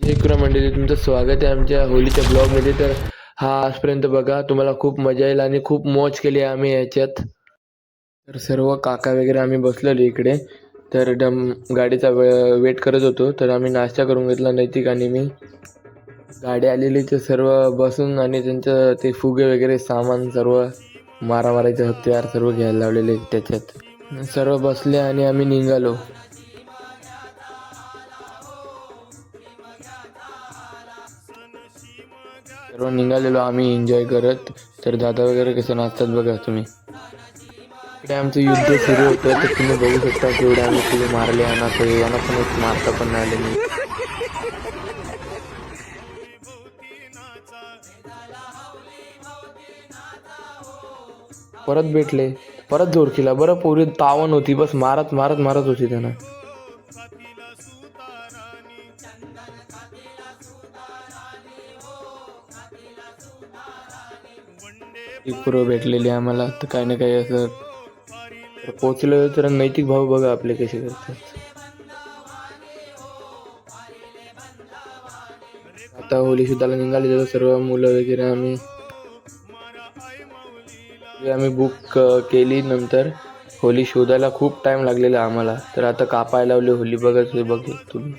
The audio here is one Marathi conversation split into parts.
जय कुरा मंडळी, तुमचं स्वागत आहे आमच्या होलीच्या ब्लॉगमध्ये. तर हा आजपर्यंत बघा, तुम्हाला खूप मजा येईल आणि खूप मौज केली आहे आम्ही याच्यात. तर सर्व काका वगैरे आम्ही बसलेलो इकडे. तर गाडीचा वेट करत होतो. तर आम्ही नाश्ता करून घेतला, नैतिक आणि मी. गाडी आलेली तर सर्व बसून आणि त्यांचं ते फुगे वगैरे सामान सर्व मारामारीचे हत्यार सर्व घ्यायला लावलेले त्याच्यात. सर्व बसले आणि आम्ही निघालो. सर्व निघालेलो आम्ही एन्जॉय करत. तर दादा वगैरे कसं नाचतात बघा तुम्ही. इकडे आमचं युद्ध सुरू होतं. तर तुम्ही बघू शकता केवढे आम्ही फुगे मारले. यांना पण एक मारता पण नाही आले मी. परत भेटले, परत जोर केला. बरं पोरी तावन होती, बस मारत मारत मारत होती त्यांना. पुरं भेटलेली आम्हाला. तर काही ना काही असं पोचलं. तर नैतिक भाऊ बघा आपले कसे करतात. आता होली शोधायला निघाले सर्व मुलं वगैरे. आम्ही बुक केली. नंतर होली शोधायला खूप टाइम लागलेला आम्हाला. तर आता कापायला लावली होली. बघत तुम्ही.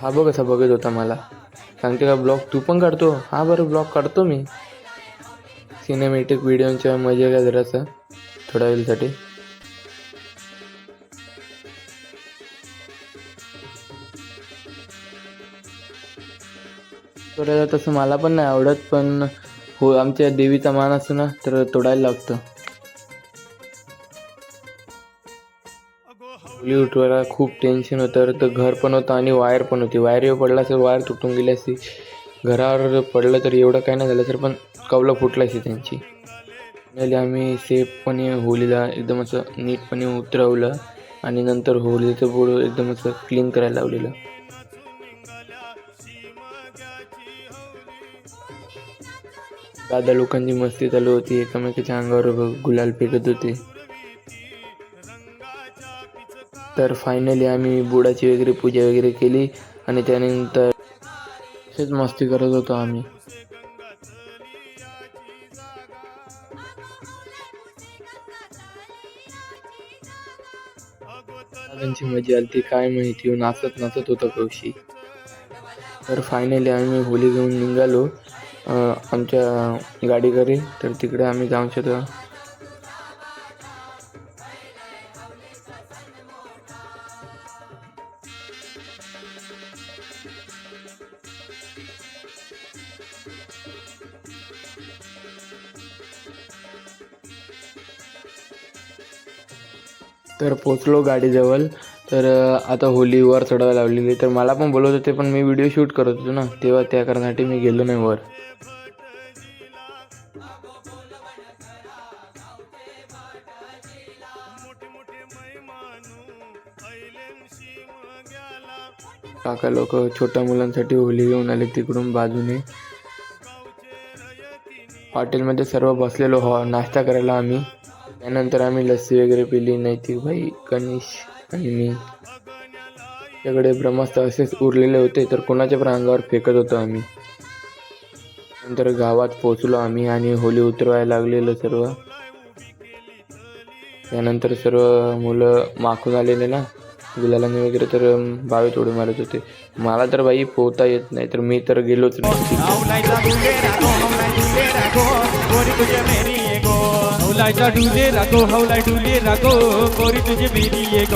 हा बघ कसा बघत होता मला. सांगते का ब्लॉग तू पण काढतो? हा बरं, ब्लॉग काढतो मी. सिनेमॅटिक व्हिडिओच्या मजा काय जरासा थोड्या वेळसाठी. तोडायला तसं मला पण नाही आवडत, पण हो आमच्या देवीचा मान असतो ना, तर तोडायला लागतं. होली उठवायला खूप टेन्शन होतं. तर घर पण होतं आणि वायर पण होती. वायर पडला तर वायर तुटून गेली असती. घरावर पडलं तर एवढं काय नाही झालं, तर पण कवलं फुटलं असती त्यांची. आम्ही सेफपणे होलीला एकदम असं नीटपणे उतरवलं आणि नंतर होलीचं बोर्ड एकदम असं क्लीन करायला लावलेलं. दादा लोकांची मस्ती चालू होती. एकमेकाच्या अंगावर गुलाल फेकत होते. तर फायनली आम्ही बुडाची वगैरे पूजा वगैरे केली आणि त्यानंतर असेच मस्ती करत होतो आम्ही. दादांची मजा आली ती काय माहिती, नाचत नाचत होता कौशी. तर फायनली आम्ही होली घेऊन निघालो आमच्या गाडीकडे. तर तिकडे आम्ही जाऊन शकतो. तर पोचलो गाडीजवळ. तर आता होली वर चढवायला लावलेली. तर मला पण बोलत होते, पण मी व्हिडिओ शूट करत होतो ना, तेव्हा त्या कारणासाठी मी गेलो नाही वर. काका लोक छोट्या मुलांसाठी होली घेऊन आले तिकडून बाजूने. हॉटेलमध्ये सर्व बसलेलो नाश्ता करायला आम्ही. त्यानंतर आम्ही लस्सी वगैरे पिली. नैतिक भाई, गणेश आणि मी. त्याकडे ब्रह्मास्त्र असेच उरलेले होते, तर कोणाच्या पण अंगावर फेकत होतो आम्ही. नंतर गावात पोचलो आम्ही आणि होली उतरवायला लागलेलं सर्व. त्यानंतर सर्व मुलं माखून आलेले ना गुलालाने वगैरे, तर बावे तोडे मारत होते. मला तर बाई पोहता येत नाही, तर मी तर गेलोच नाही. हौलायचा डुले राखो, हौलाय डुले राखो, गोरी तुझे मेरी ये गो.